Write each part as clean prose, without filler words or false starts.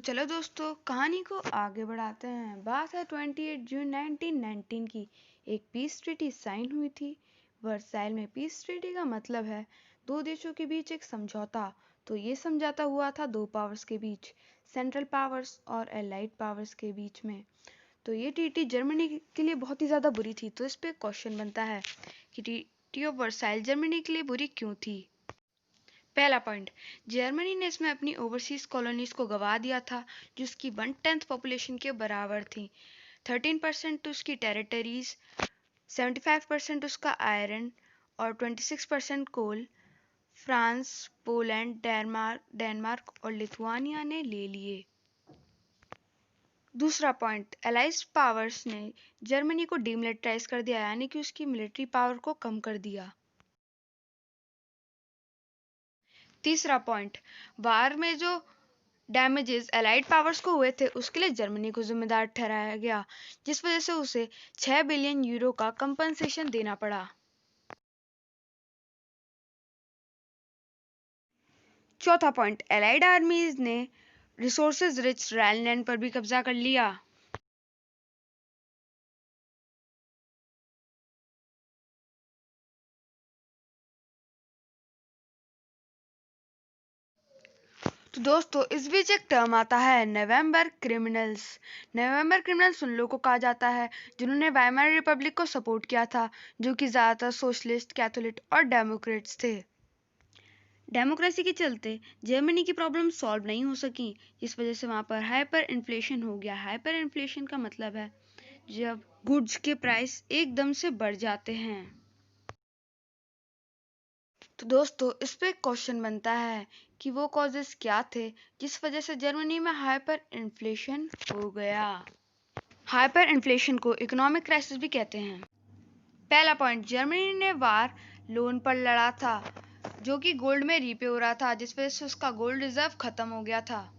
चलो दोस्तों, कहानी को आगे बढ़ाते हैं। बात है 28 जून 1919 की। एक पीस ट्रीटी साइन हुई थी वर्साइल में। पीस ट्रीटी का मतलब है दो देशों के बीच एक समझौता। तो ये समझौता हुआ था दो पावर्स के बीच, सेंट्रल पावर्स और एलाइड पावर्स के बीच में। तो ये ट्रीटी जर्मनी के लिए बहुत ही ज़्यादा बुरी थी। तो इस पे क्वेश्चन बनता है कि ट्रीटी ऑफ वर्साइल जर्मनी के लिए बुरी क्यों थी। पहला पॉइंट, जर्मनी ने इसमें अपनी ओवरसीज कॉलोनीज को गवा दिया था, जिसकी 1/10 पॉपुलेशन के बराबर थी। 13% उसकी टेरिटरीज, 75% उसका आयरन और 26% कोल फ्रांस, पोलैंड, डेनमार्क और लिथुआनिया ने ले लिए। दूसरा पॉइंट, एलाइज पावर्स ने जर्मनी को डीमिलिटराइज कर दिया, यानी कि उसकी मिलिट्री पावर को कम कर दिया। तीसरा पॉइंट, वार में जो डैमेजेस एलाइड पावर्स को हुए थे उसके लिए जर्मनी को जिम्मेदार ठहराया गया, जिस वजह से उसे 6 बिलियन यूरो का कंपनसेशन देना पड़ा। चौथा पॉइंट, एलाइड आर्मीज ने रिसोर्सेज रिच राइनलैंड पर भी कब्जा कर लिया। तो दोस्तों, इस बीच एक टर्म आता है नवंबर क्रिमिनल्स। नवंबर क्रिमिनल्स उन लोगों को कहा जाता है जिन्होंने वाइमर रिपब्लिक को सपोर्ट किया था, जो कि ज़्यादातर सोशलिस्ट, कैथोलिक और डेमोक्रेट्स थे। डेमोक्रेसी के चलते जर्मनी की प्रॉब्लम सॉल्व नहीं हो सकी, जिस वजह से वहाँ पर हाइपर इन्फ्लेशन हो गया। हाइपर इन्फ्लेशन का मतलब है जब गुड्स के प्राइस एकदम से बढ़ जाते हैं। तो दोस्तों, इस पे क्वेश्चन बनता है कि वो कॉजेस क्या थे जिस वजह से जर्मनी में हाइपर इन्फ्लेशन हो गया। हाइपर इन्फ्लेशन को इकोनॉमिक क्राइसिस भी कहते हैं। पहला पॉइंट, जर्मनी ने वार लोन पर लड़ा था, जो कि गोल्ड में रीपे हो रहा था, जिस वजह से उसका गोल्ड रिजर्व खत्म हो गया था।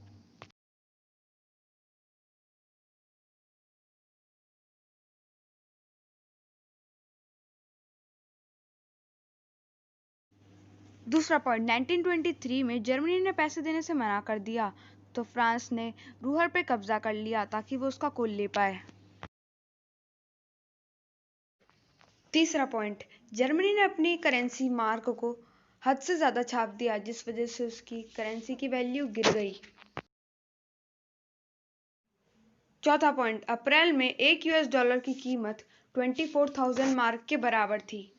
दूसरा पॉइंट, 1923 में जर्मनी ने पैसे देने से मना कर दिया, तो फ्रांस ने रूहर पे कब्जा कर लिया ताकि वो उसका कोल ले पाए। तीसरा पॉइंट, जर्मनी ने अपनी करेंसी मार्क को हद से ज़्यादा छाप दिया, जिस वजह से उसकी करेंसी की वैल्यू गिर गई। चौथा पॉइंट, अप्रैल में एक यूएस डॉलर की कीमत 24,000 मार्क के बराबर थी।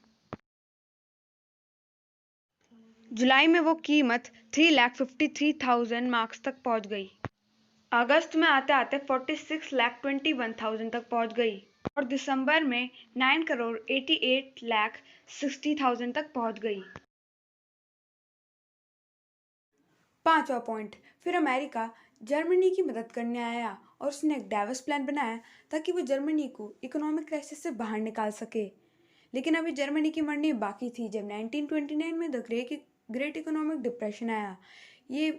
जुलाई में वो कीमत 3,53,000 मार्क्स तक पहुंच गई। अगस्त में आते आते 46,21,000 तक पहुंच गई और दिसंबर में 9,88,60,000 तक पहुंच गई। पांचवा पॉइंट, फिर अमेरिका जर्मनी की मदद करने आया और उसने एक डेविस प्लान बनाया ताकि वो जर्मनी को इकोनॉमिक क्राइसिस से बाहर निकाल सके। लेकिन अभी जर्मनी की मरनी बाकी थी जब 1929 में द ग्रेट इकोनॉमिक डिप्रेशन आया। ये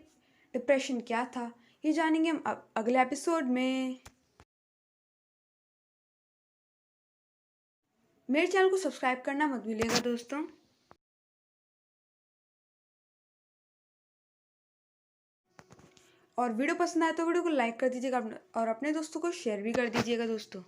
डिप्रेशन क्या था, ये जानेंगे हम अगले एपिसोड में। मेरे चैनल को सब्सक्राइब करना मत भूलिएगा दोस्तों। और वीडियो पसंद आए तो वीडियो को लाइक कर दीजिएगा और अपने दोस्तों को शेयर भी कर दीजिएगा दोस्तों।